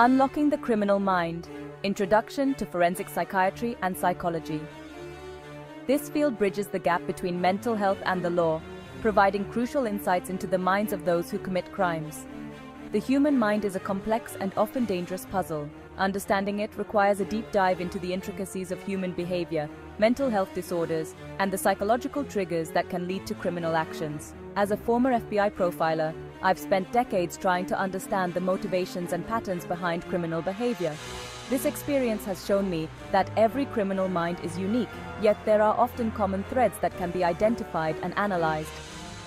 Unlocking the Criminal Mind, Introduction to Forensic Psychiatry and Psychology. This field bridges the gap between mental health and the law, providing crucial insights into the minds of those who commit crimes. The human mind is a complex and often dangerous puzzle. Understanding it requires a deep dive into the intricacies of human behavior, mental health disorders, and the psychological triggers that can lead to criminal actions. As a former FBI profiler, I've spent decades trying to understand the motivations and patterns behind criminal behavior. This experience has shown me that every criminal mind is unique, yet there are often common threads that can be identified and analyzed.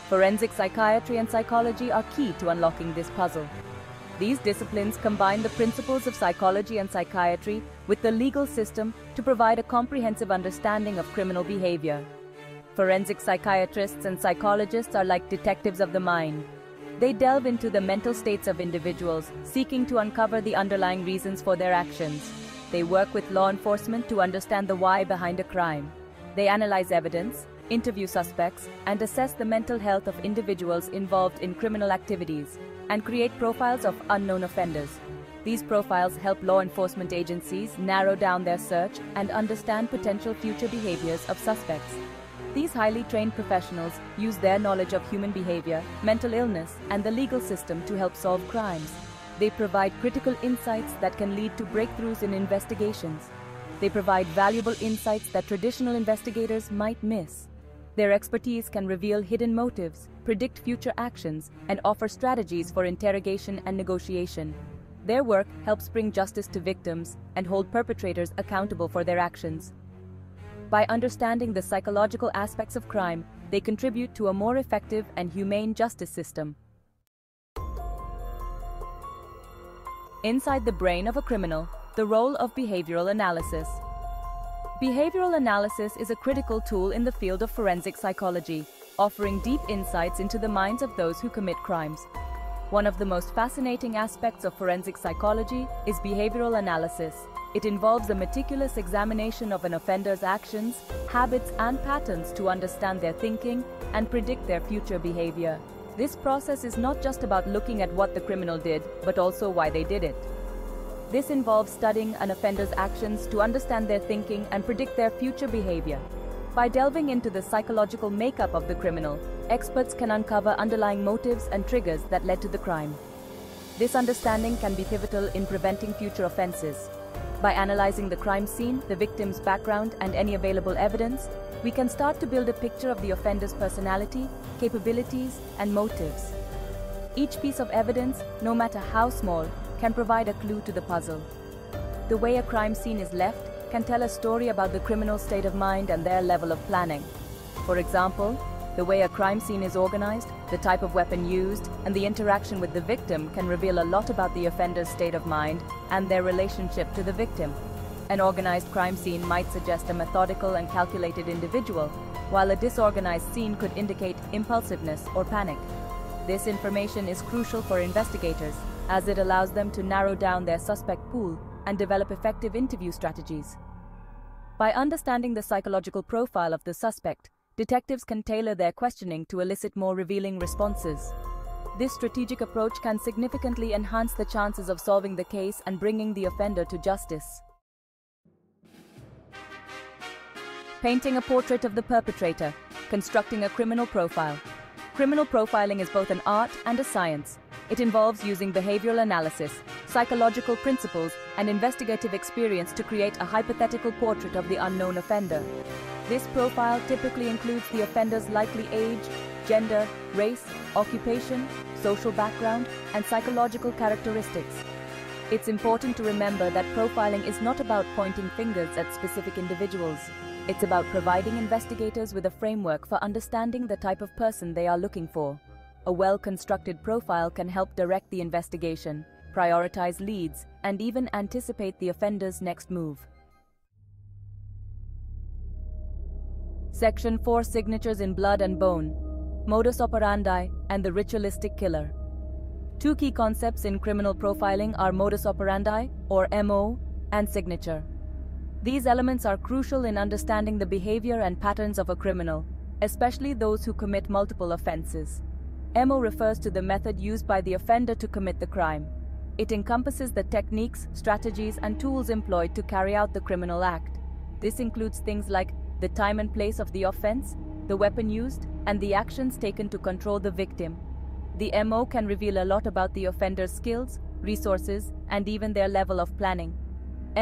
Forensic psychiatry and psychology are key to unlocking this puzzle. These disciplines combine the principles of psychology and psychiatry with the legal system to provide a comprehensive understanding of criminal behavior. Forensic psychiatrists and psychologists are like detectives of the mind. They delve into the mental states of individuals, seeking to uncover the underlying reasons for their actions. They work with law enforcement to understand the why behind a crime. They analyze evidence, interview suspects, and assess the mental health of individuals involved in criminal activities, and create profiles of unknown offenders. These profiles help law enforcement agencies narrow down their search and understand potential future behaviors of suspects. These highly trained professionals use their knowledge of human behavior, mental illness, and the legal system to help solve crimes. They provide critical insights that can lead to breakthroughs in investigations. They provide valuable insights that traditional investigators might miss. Their expertise can reveal hidden motives, predict future actions, and offer strategies for interrogation and negotiation. Their work helps bring justice to victims and hold perpetrators accountable for their actions. By understanding the psychological aspects of crime, they contribute to a more effective and humane justice system. Inside the brain of a criminal, the role of behavioral analysis. Behavioral analysis is a critical tool in the field of forensic psychology, offering deep insights into the minds of those who commit crimes. One of the most fascinating aspects of forensic psychology is behavioral analysis. It involves a meticulous examination of an offender's actions, habits, and patterns to understand their thinking and predict their future behavior. This process is not just about looking at what the criminal did, but also why they did it. This involves studying an offender's actions to understand their thinking and predict their future behavior. By delving into the psychological makeup of the criminal, experts can uncover underlying motives and triggers that led to the crime. This understanding can be pivotal in preventing future offenses. By analyzing the crime scene, the victim's background, and any available evidence, we can start to build a picture of the offender's personality, capabilities, and motives. Each piece of evidence, no matter how small, can provide a clue to the puzzle. The way a crime scene is left can tell a story about the criminal's state of mind and their level of planning. For example, the way a crime scene is organized, the type of weapon used, and the interaction with the victim can reveal a lot about the offender's state of mind and their relationship to the victim. An organized crime scene might suggest a methodical and calculated individual, while a disorganized scene could indicate impulsiveness or panic. This information is crucial for investigators, as it allows them to narrow down their suspect pool and develop effective interview strategies. By understanding the psychological profile of the suspect, detectives can tailor their questioning to elicit more revealing responses. This strategic approach can significantly enhance the chances of solving the case and bringing the offender to justice. Painting a portrait of the perpetrator, constructing a criminal profile. Criminal profiling is both an art and a science. It involves using behavioral analysis, psychological principles, and investigative experience to create a hypothetical portrait of the unknown offender. This profile typically includes the offender's likely age, gender, race, occupation, social background, and psychological characteristics. It's important to remember that profiling is not about pointing fingers at specific individuals. It's about providing investigators with a framework for understanding the type of person they are looking for. A well-constructed profile can help direct the investigation, prioritize leads, and even anticipate the offender's next move. Section 4: Signatures in Blood and Bone, Modus Operandi, and the Ritualistic Killer. Two key concepts in criminal profiling are modus operandi, or MO, and signature. These elements are crucial in understanding the behavior and patterns of a criminal, especially those who commit multiple offenses. MO refers to the method used by the offender to commit the crime. It encompasses the techniques, strategies, and tools employed to carry out the criminal act. This includes things like the time and place of the offense, the weapon used, and the actions taken to control the victim. The MO can reveal a lot about the offender's skills, resources, and even their level of planning.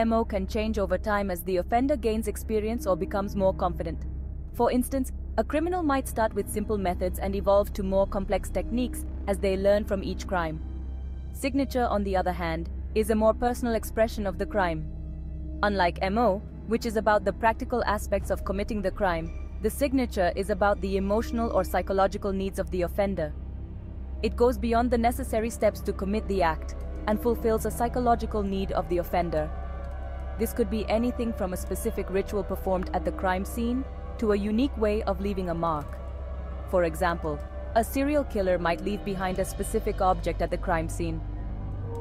MO can change over time as the offender gains experience or becomes more confident. For instance, a criminal might start with simple methods and evolve to more complex techniques as they learn from each crime. Signature, on the other hand, is a more personal expression of the crime. Unlike MO, which is about the practical aspects of committing the crime, the signature is about the emotional or psychological needs of the offender. It goes beyond the necessary steps to commit the act and fulfills a psychological need of the offender. This could be anything from a specific ritual performed at the crime scene to a unique way of leaving a mark. For example, a serial killer might leave behind a specific object at the crime scene.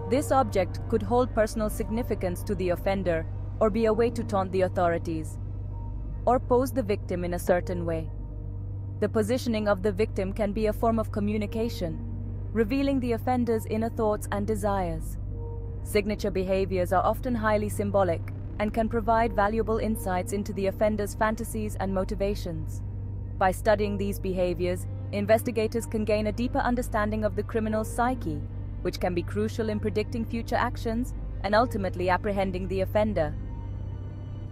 This object could hold personal significance to the offender or be a way to taunt the authorities, or pose the victim in a certain way. The positioning of the victim can be a form of communication, revealing the offender's inner thoughts and desires. Signature behaviors are often highly symbolic and can provide valuable insights into the offender's fantasies and motivations. By studying these behaviors, investigators can gain a deeper understanding of the criminal's psyche, which can be crucial in predicting future actions and ultimately apprehending the offender.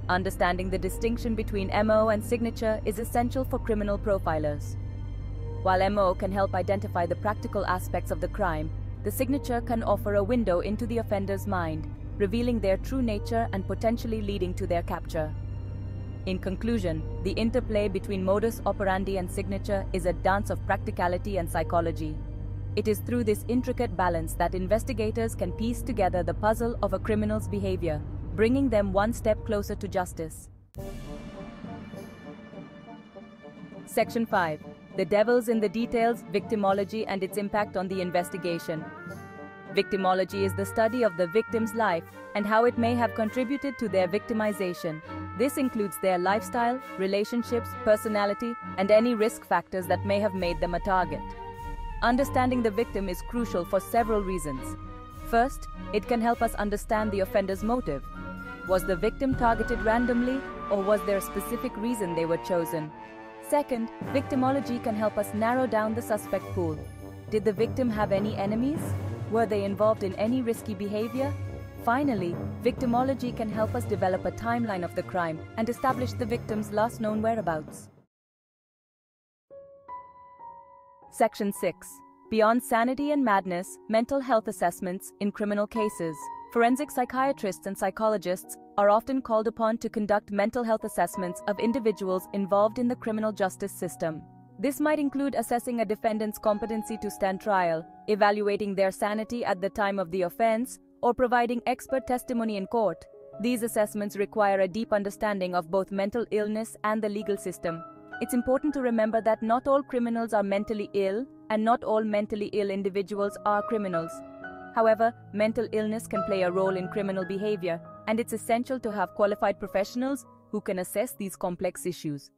Understanding the distinction between MO and signature is essential for criminal profilers. While MO can help identify the practical aspects of the crime, the signature can offer a window into the offender's mind, revealing their true nature and potentially leading to their capture. In conclusion, the interplay between modus operandi and signature is a dance of practicality and psychology. It is through this intricate balance that investigators can piece together the puzzle of a criminal's behavior, bringing them one step closer to justice. Section 5. The Devil's in the Details, Victimology and its Impact on the Investigation. Victimology is the study of the victim's life and how it may have contributed to their victimization. This includes their lifestyle, relationships, personality, and any risk factors that may have made them a target. Understanding the victim is crucial for several reasons. First, it can help us understand the offender's motive. Was the victim targeted randomly, or was there a specific reason they were chosen? Second, victimology can help us narrow down the suspect pool. Did the victim have any enemies? Were they involved in any risky behavior? Finally, victimology can help us develop a timeline of the crime and establish the victim's last known whereabouts. Section 6. Beyond sanity and madness, mental health assessments in criminal cases. Forensic psychiatrists and psychologists are often called upon to conduct mental health assessments of individuals involved in the criminal justice system. This might include assessing a defendant's competency to stand trial, evaluating their sanity at the time of the offense, or providing expert testimony in court. These assessments require a deep understanding of both mental illness and the legal system. It's important to remember that not all criminals are mentally ill, and not all mentally ill individuals are criminals. However, mental illness can play a role in criminal behavior, and it's essential to have qualified professionals who can assess these complex issues.